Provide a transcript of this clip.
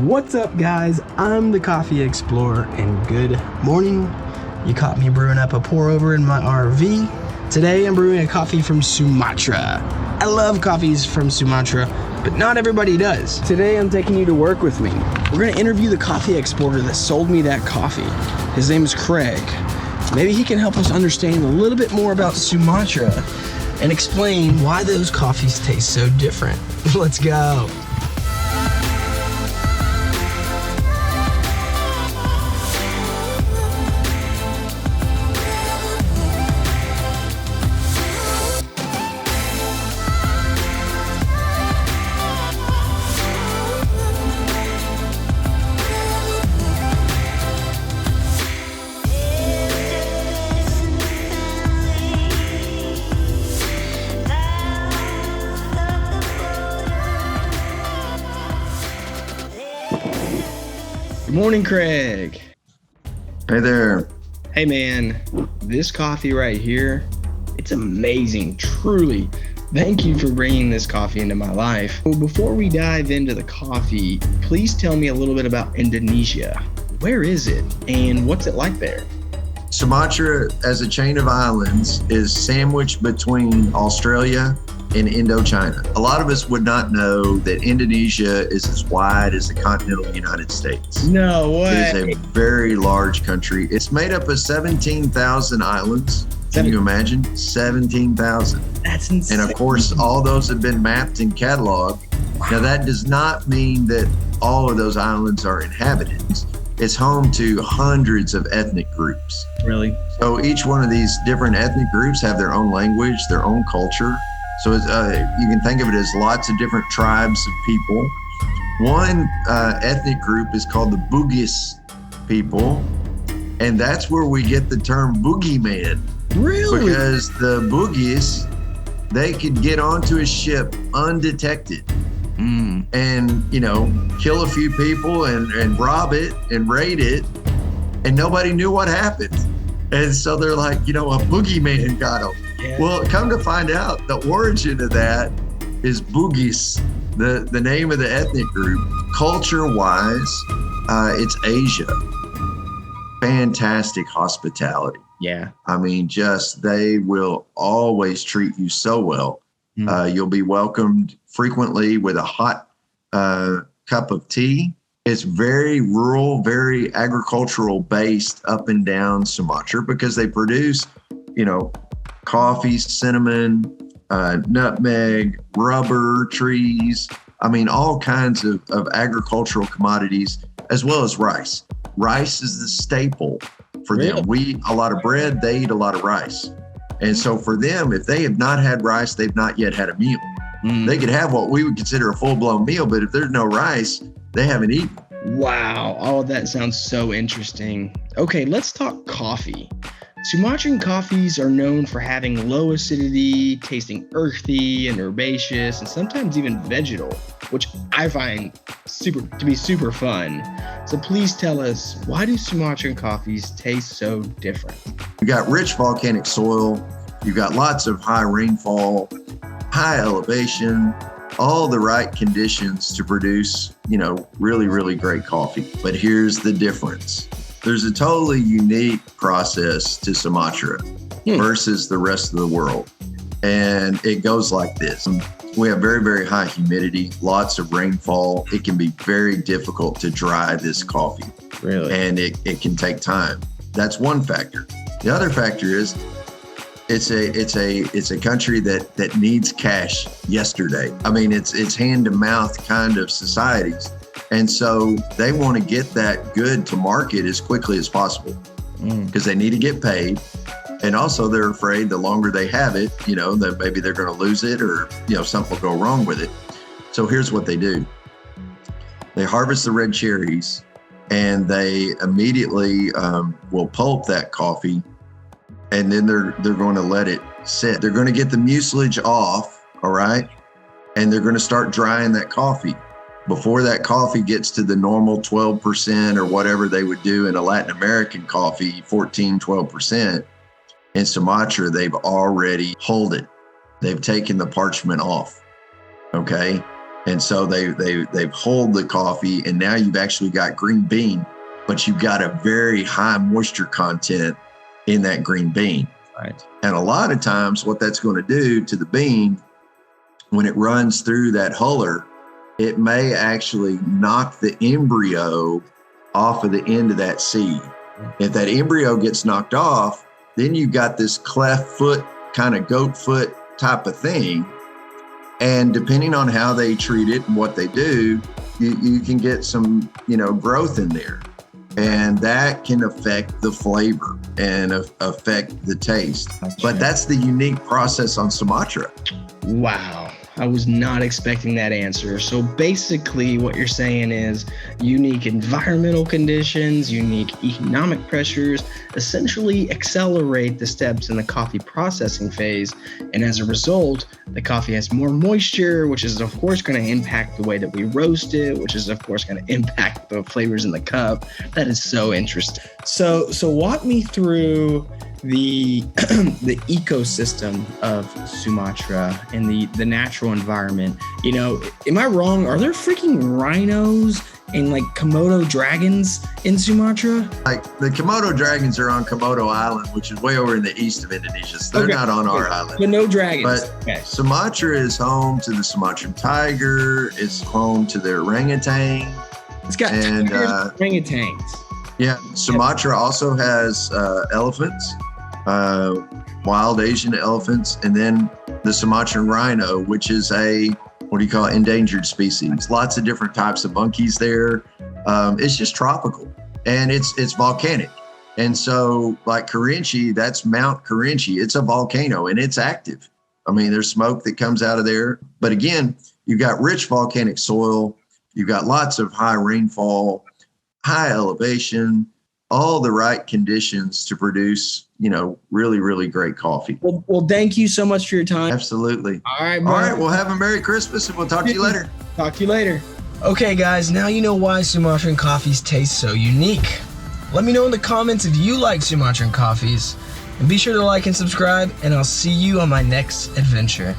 What's up, guys? I'm the Coffee Explorer, and good morning. You caught me brewing up a pour over in my RV. Today I'm brewing a coffee from Sumatra. I love coffees from Sumatra, but not everybody does. Today I'm taking you to work with me. We're gonna interview the coffee exporter that sold me that coffee. His name is Craig. Maybe he can help us understand a little bit more about Sumatra and explain why those coffees taste so different. Let's go. Good morning, Craig. Hey there. Hey man, this coffee right here, it's amazing, truly. Thank you for bringing this coffee into my life. Well, before we dive into the coffee, please tell me a little bit about Indonesia. Where is it and what's it like there? Sumatra, as a chain of islands, is sandwiched between Australia and Indochina. A lot of us would not know that Indonesia is as wide as the continental United States. No way. It is a very large country. It's made up of 17,000 islands. Can you imagine? 17,000. That's insane. And of course, all those have been mapped and cataloged. Wow. Now, that does not mean that all of those islands are inhabited. It's home to hundreds of ethnic groups. Really? So each one of these different ethnic groups have their own language, their own culture. So it's, you can think of it as lots of different tribes of people. One ethnic group is called the Bugis people, and that's where we get the term boogeyman. Really? Because the Bugis, they could get onto a ship undetected and, you know, kill a few people and rob it and raid it, and nobody knew what happened. And so they're like, you know, a boogeyman got them. Yeah. Well, come to find out, the origin of that is Bugis, the name of the ethnic group. Culture-wise, it's Asia. Fantastic hospitality. Yeah. I mean, just they will always treat you so well. You'll be welcomed frequently with a hot cup of tea. It's very rural, very agricultural based up and down Sumatra because they produce, you know, coffee, cinnamon, nutmeg, rubber trees. I mean, all kinds of agricultural commodities, as well as rice. Rice is the staple for them. We eat a lot of bread, they eat a lot of rice. And so for them, if they have not had rice, they've not yet had a meal. They could have what we would consider a full-blown meal, but if there's no rice, they haven't eaten. Wow. Oh, that sounds so interesting. Okay, let's talk coffee. Sumatran coffees are known for having low acidity, tasting earthy and herbaceous, and sometimes even vegetal, which I find to be super fun. So please tell us, why do Sumatran coffees taste so different? You got rich volcanic soil, you've got lots of high rainfall, high elevation, all the right conditions to produce, you know, really, really great coffee. But here's the difference. There's a totally unique process to Sumatra versus the rest of the world. And it goes like this. We have very, very high humidity, lots of rainfall. It can be very difficult to dry this coffee. Really? And it can take time. That's one factor. The other factor is it's a country that needs cash yesterday. I mean, it's hand to mouth kind of societies. And so they want to get that good to market as quickly as possible because they need to get paid. And also they're afraid the longer they have it, you know, that maybe they're going to lose it or, you know, something will go wrong with it. So here's what they do. They harvest the red cherries and they immediately will pulp that coffee. And then they're going to let it sit. They're going to get the mucilage off, all right? And they're going to start drying that coffee. Before that coffee gets to the normal 12% or whatever they would do in a Latin American coffee, 14, 12%, in Sumatra, they've already hulled it. They've taken the parchment off, okay? And so they've hulled the coffee, and now you've actually got green bean, but you've got a very high moisture content in that green bean. Right. And a lot of times what that's going to do to the bean, when it runs through that huller, it may actually knock the embryo off of the end of that seed. If that embryo gets knocked off, then you've got this cleft foot, kind of goat foot type of thing. And depending on how they treat it and what they do, you can get some, growth in there. And that can affect the flavor and affect the taste. But that's the unique process on Sumatra. Wow. I was not expecting that answer. So basically what you're saying is unique environmental conditions, unique economic pressures essentially accelerate the steps in the coffee processing phase. And as a result, the coffee has more moisture, which is of course going to impact the way that we roast it, which is of course going to impact the flavors in the cup. That is so interesting. So walk me through the ecosystem of Sumatra and the natural environment. Am I wrong? Are there freaking rhinos and like Komodo dragons in Sumatra? Like the Komodo dragons are on Komodo Island, which is way over in the east of Indonesia. So they're not on our island. But no dragons. But okay. Sumatra is home to the Sumatran tiger. It's home to the orangutan. It's got orangutans. Yeah, Sumatra also has elephants, wild Asian elephants, and then the Sumatran rhino, which is endangered species. Lots of different types of monkeys there. It's just tropical, and it's volcanic. And so like Kerinci, that's Mount Kerinci. It's a volcano and it's active. I mean, there's smoke that comes out of there. But again, you've got rich volcanic soil. You've got lots of high rainfall, high elevation, all the right conditions to produce, really, really great coffee. Well, thank you so much for your time. Absolutely. All right, bro. All right. Well, have a Merry Christmas, and we'll talk to you later. Talk to you later. Okay, guys, now you know why Sumatran coffees taste so unique. Let me know in the comments if you like Sumatran coffees. And be sure to like and subscribe, and I'll see you on my next adventure.